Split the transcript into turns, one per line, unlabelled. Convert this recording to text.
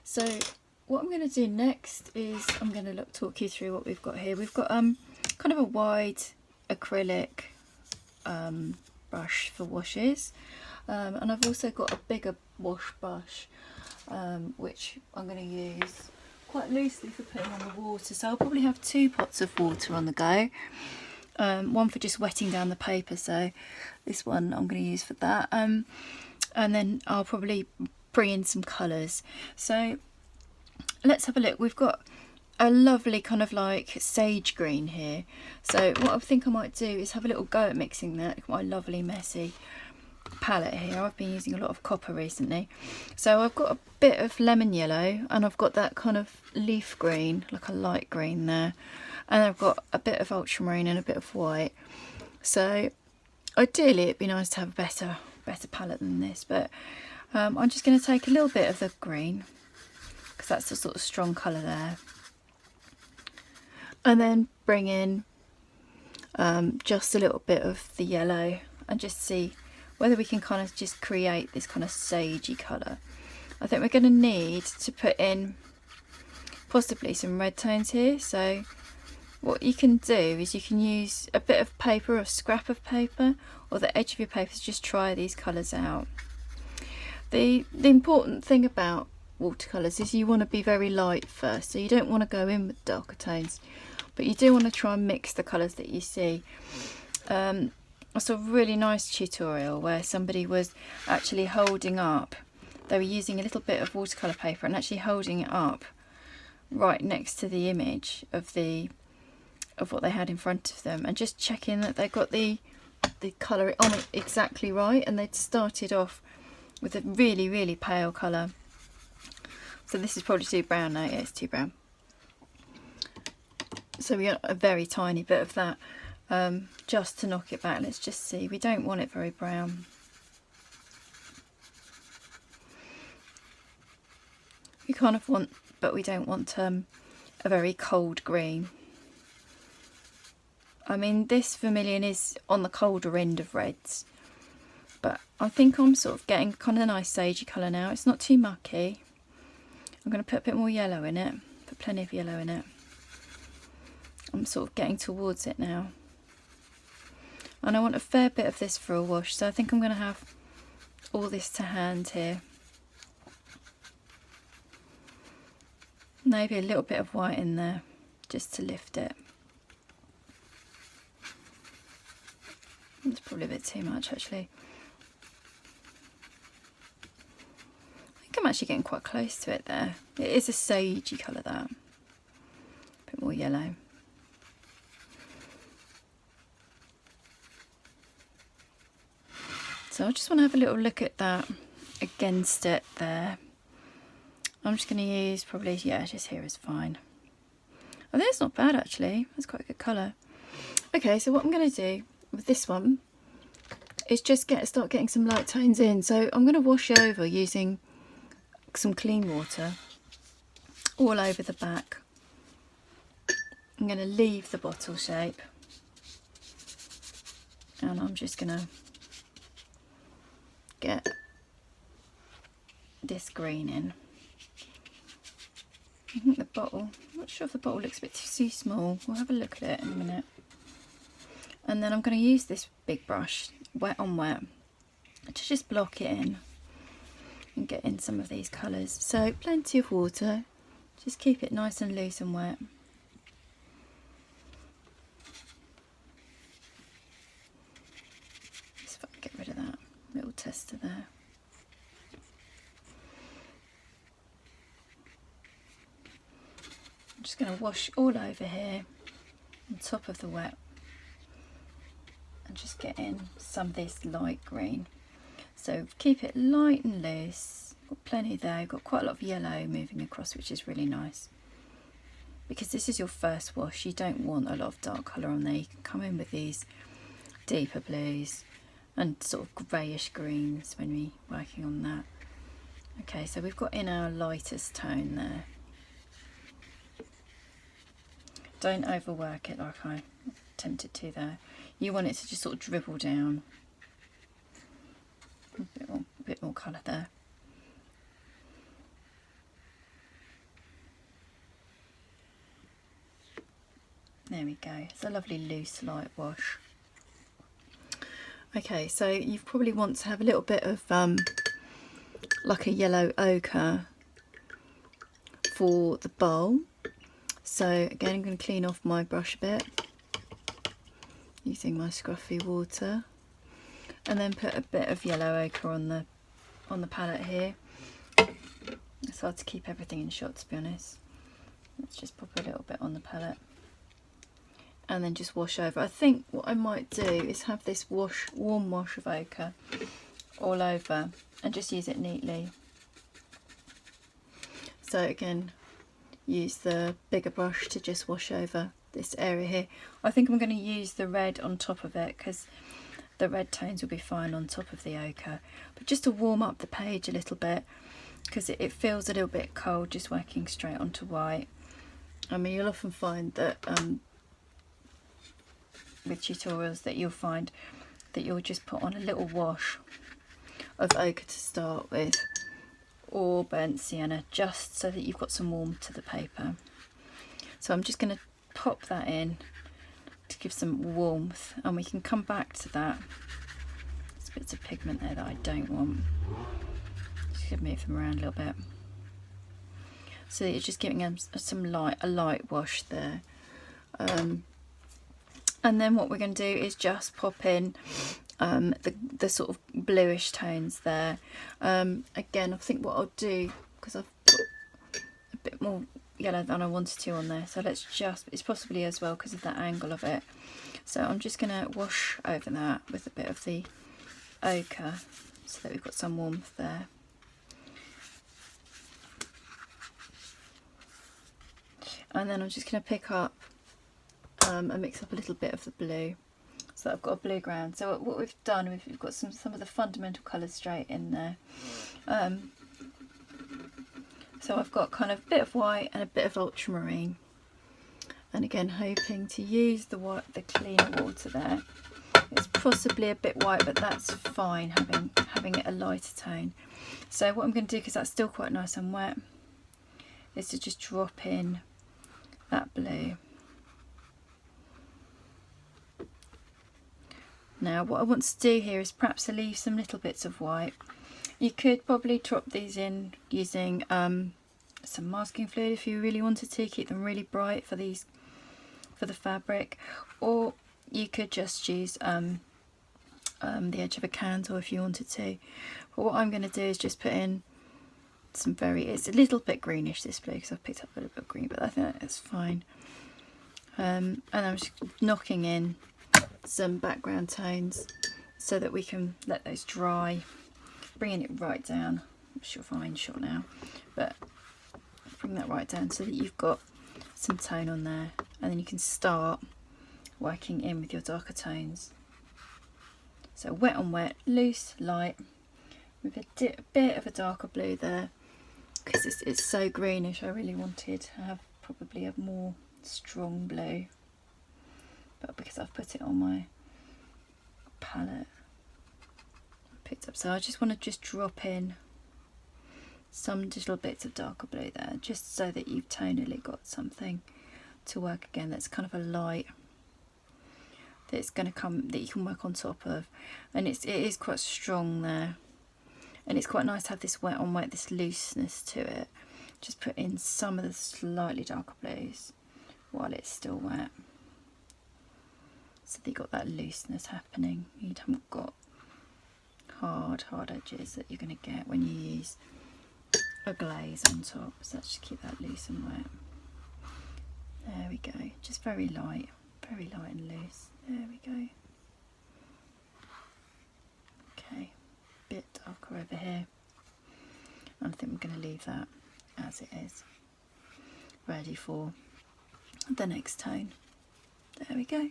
So what I'm going to do next is I'm going to talk you through what we've got here. We've got kind of a wide acrylic brush for washes, and I've also got a bigger wash brush which I'm going to use quite loosely for putting on the water. So I'll probably have 2 pots of water on the go. One for just wetting down the paper, so this one I'm going to use for that, and then I'll probably bring in some colours. So let's have a look. We've got a lovely kind of like sage green here, so what I think I might do is have a little go at mixing that. My lovely messy palette here, I've been using a lot of copper recently, so I've got a bit of lemon yellow and I've got that kind of leaf green, like a light green there, and I've got a bit of ultramarine and a bit of white. So ideally it'd be nice to have a better palette than this, but I'm just going to take a little bit of the green because that's the sort of strong colour there, and then bring in just a little bit of the yellow and just see whether we can kind of just create this kind of sagey colour. I think we're going to need to put in possibly some red tones here. So what you can do is you can use a bit of paper or a scrap of paper or the edge of your paper to just try these colours out. The important thing about watercolours is you want to be very light first, so you don't want to go in with darker tones, but you do want to try and mix the colours that you see. I saw a really nice tutorial where somebody was actually holding up, they were using a little bit of watercolour paper and actually holding it up right next to the image of what they had in front of them, and just checking that they got the colour on it exactly right, and they'd started off with a really pale colour. So this is probably too brown now. Yeah, it's too brown. So we got a very tiny bit of that. Just to knock it back. Let's just see, we don't want it very brown. We kind of want, but we don't want a very cold green. I mean, this vermilion is on the colder end of reds, but I think I'm sort of getting kind of a nice sagey colour now. It's not too mucky. I'm going to put a bit more yellow in it, put plenty of yellow in it. I'm sort of getting towards it now. And I want a fair bit of this for a wash, so I think I'm going to have all this to hand here. Maybe a little bit of white in there just to lift it. That's probably a bit too much actually. I think I'm actually getting quite close to it there. It is a sagey colour, that. A bit more yellow. So I just want to have a little look at that against it there. I'm just going to use probably, yeah, just here is fine. I think it's not bad actually. That's quite a good colour. Okay, so what I'm going to do with this one is just start getting some light tones in. So I'm going to wash over using some clean water all over the back. I'm going to leave the bottle shape, and I'm just going to get this green in. I think the bottle, I'm not sure if the bottle looks a bit too small. We'll have a look at it in a minute. And then I'm going to use this big brush, wet on wet, to just block it in and get in some of these colours. So plenty of water, just keep it nice and loose and wet. Just if I can get rid of that little tester there. I'm just going to wash all over here on top of the wet and just get in some of this light green. So keep it light and loose. Got plenty there. Got quite a lot of yellow moving across, which is really nice. Because this is your first wash, you don't want a lot of dark colour on there. You can come in with these deeper blues and sort of greyish greens when we're working on that. Okay, so we've got in our lightest tone there. Don't overwork it like I attempted to there. You want it to just sort of dribble down. A bit more colour there. There we go. It's a lovely loose light wash. Okay, so you probably want to have a little bit of like a yellow ochre for the bowl. So again, I'm going to clean off my brush a bit using my scruffy water, and then put a bit of yellow ochre on the palette here. It's hard to keep everything in shot, to be honest. Let's just pop a little bit on the palette and then just wash over. I think what I might do is have this warm wash of ochre all over and just use it neatly. So again, use the bigger brush to just wash over this area here. I think I'm going to use the red on top of it because the red tones will be fine on top of the ochre, but just to warm up the page a little bit, because it feels a little bit cold just working straight onto white. I mean, you'll often find that with tutorials that you'll find that you'll just put on a little wash of ochre to start with, or burnt sienna, just so that you've got some warmth to the paper. So I'm just going to pop that in to give some warmth, and we can come back to that. There's bits of pigment there that I don't want. Just going to move them around a little bit. So it's just giving them a light wash there. And then what we're going to do is just pop in the sort of bluish tones there. Again, I think what I'll do, because I've put a bit more yellow than I wanted to on there, so let's just, it's possibly as well because of that angle of it, so I'm just going to wash over that with a bit of the ochre so that we've got some warmth there. And then I'm just going to pick up and mix up a little bit of the blue, so that I've got a blue ground. So what we've done, we've got some of the fundamental colours straight in there. So I've got kind of a bit of white and a bit of ultramarine, and again hoping to use the cleaner water there. It's possibly a bit white, but that's fine, having it a lighter tone. So what I'm going to do, because that's still quite nice and wet, is to just drop in that blue. Now what I want to do here is perhaps leave some little bits of white. You could probably drop these in using some masking fluid if you really wanted to, keep them really bright for the fabric, or you could just use the edge of a candle if you wanted to. But what I'm going to do is just put in some it's a little bit greenish, this blue, because I've picked up a little bit of green, but I think that's fine. And I'm just knocking in some background tones so that we can let those dry, bringing it right down. I'm sure fine shot now, but bring that right down so that you've got some tone on there, and then you can start working in with your darker tones. So wet on wet, loose, light, with a bit of a darker blue there, because it's so greenish. I really wanted to have probably a more strong blue, but because I've put it on my palette, I picked up. So I just want to just drop in some little bits of darker blue there, just so that you've tonally got something to work again. That's kind of a light that's going to come, that you can work on top of, and it is quite strong there, and it's quite nice to have this wet on wet, this looseness to it. Just put in some of the slightly darker blues while it's still wet, so that you've got that looseness happening. You haven't got hard edges that you're going to get when you use a glaze on top. So let's just keep that loose and wet. There we go, just very light and loose. There we go. Okay, bit darker over here. I think we're going to leave that as it is, ready for the next tone. There we go.